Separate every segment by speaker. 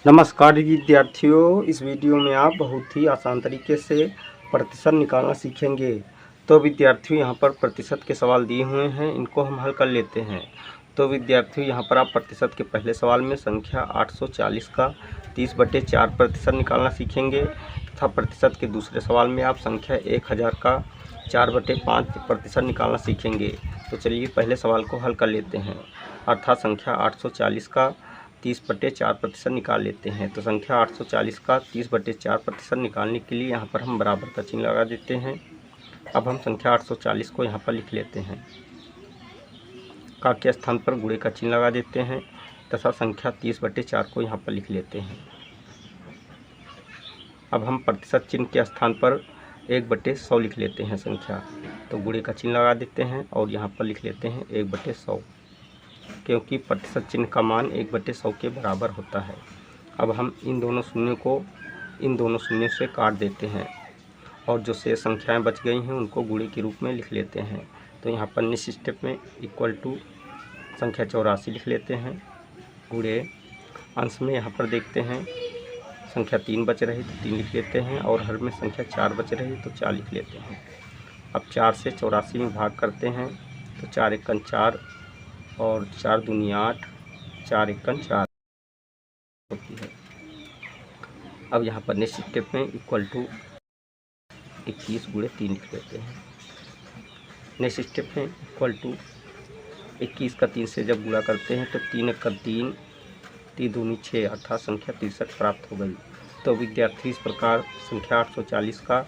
Speaker 1: नमस्कार विद्यार्थियों, इस वीडियो में आप बहुत ही आसान तरीके से प्रतिशत निकालना सीखेंगे। तो विद्यार्थियों, यहाँ पर प्रतिशत के सवाल दिए हुए हैं, इनको हम हल कर लेते हैं। तो विद्यार्थियों, यहाँ पर आप प्रतिशत के पहले सवाल में संख्या 840 का 30/4% निकालना सीखेंगे तथा प्रतिशत के दूसरे सवाल में आप संख्या 1000 का 4/5% निकालना सीखेंगे। तो चलिए पहले सवाल को हल कर लेते हैं, अर्थात संख्या 840 का 30/4% निकाल लेते हैं। तो संख्या 840 का 30/4% निकालने के लिए यहाँ पर हम बराबर का चिन्ह लगा देते हैं। अब हम संख्या 840 को यहाँ पर लिख लेते हैं, का के स्थान पर गुणे का चिन्ह लगा देते हैं तथा संख्या 30/4 को यहाँ पर लिख लेते हैं। अब हम प्रतिशत चिन्ह के स्थान पर 1/100 लिख लेते हैं संख्या, तो गुणे का चिन्ह लगा देते हैं और यहाँ पर लिख लेते हैं 1/100, क्योंकि प्रतिशत चिन्ह का मान 1/100 के बराबर होता है। अब हम इन दोनों शून्यों को इन दोनों शून्यों से काट देते हैं और जो शेष संख्याएं बच गई हैं उनको गुणे के रूप में लिख लेते हैं। तो यहाँ पर निश्चित स्टेप में इक्वल टू संख्या 84 लिख लेते हैं, गुणे अंश में यहाँ पर देखते हैं संख्या 3 बच रही तो 3 लिख लेते हैं और हर में संख्या 4 बच रही तो 4 लिख लेते हैं। अब 4 से 84 में भाग करते हैं तो 4 एकम 4 और 4 दूनी 8, 4 एकम 4 होती है। अब यहाँ पर निश्चित स्टेप में इक्वल टू 21 गुणे 3 लिख लेते हैं। नेक्स्ट स्टेप में इक्वल टू 21 का 3 से जब गुणा करते हैं तो 3 एकम 3, 3 दूनी 6 अर्थात संख्या 63 प्राप्त हो गई। तो विद्यार्थी इस प्रकार संख्या 840 का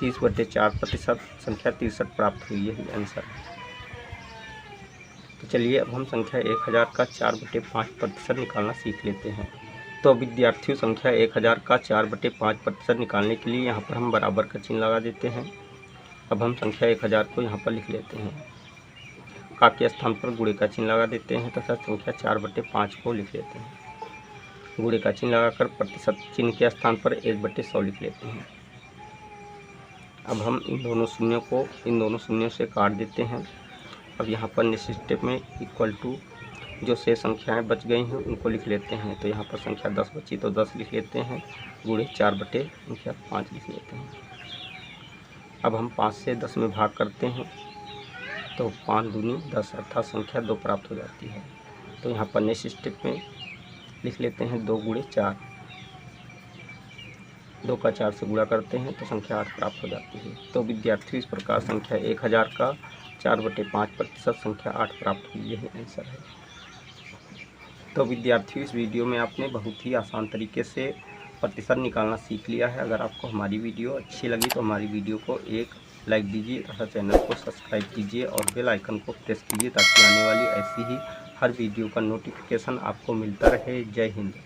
Speaker 1: 30/4% संख्या 63 प्राप्त हुई, यही आंसर है। तो चलिए अब हम संख्या 1000 का 4/5% निकालना सीख लेते हैं। तो विद्यार्थियों, संख्या 1000 का 4/5% निकालने के लिए यहाँ पर हम बराबर का चिन्ह लगा देते हैं। अब हम संख्या 1000 को यहाँ पर लिख लेते हैं, का के स्थान पर गुणे का चिन्ह लगा देते हैं तथा संख्या 4/5 को लिख लेते हैं। गुणे का चिन्ह लगाकर प्रतिशत चिन्ह के स्थान पर 1/100 लिख लेते हैं। अब हम इन दोनों शून्यों को इन दोनों शून्यों से काट देते हैं। अब यहाँ पर निश्चित स्टेप में इक्वल टू जो शेष संख्याएं बच गई हैं उनको लिख लेते हैं। तो यहाँ पर संख्या 10 बची तो 10 लिख लेते हैं, गुणे 4/5 लिख लेते हैं। अब हम 5 से 10 में भाग करते हैं तो 5 दूनी 10 अर्थात संख्या 2 प्राप्त हो जाती है। तो यहाँ पर नेक्स्ट स्टेप में लिख लेते हैं 2 गुणे 4, 2 का 4 से गुणा करते हैं तो संख्या 8 प्राप्त हो जाती है। तो विद्यार्थियों, इस प्रकार संख्या 1000 का 4/5% संख्या 8 प्राप्त हुई, यही आंसर है। तो विद्यार्थियों, इस वीडियो में आपने बहुत ही आसान तरीके से प्रतिशत निकालना सीख लिया है। अगर आपको हमारी वीडियो अच्छी लगी तो हमारी वीडियो को एक लाइक दीजिए तथा चैनल को सब्सक्राइब कीजिए और बेल आइकन को प्रेस कीजिए ताकि आने वाली ऐसी ही हर वीडियो का नोटिफिकेशन आपको मिलता रहे। जय हिंद।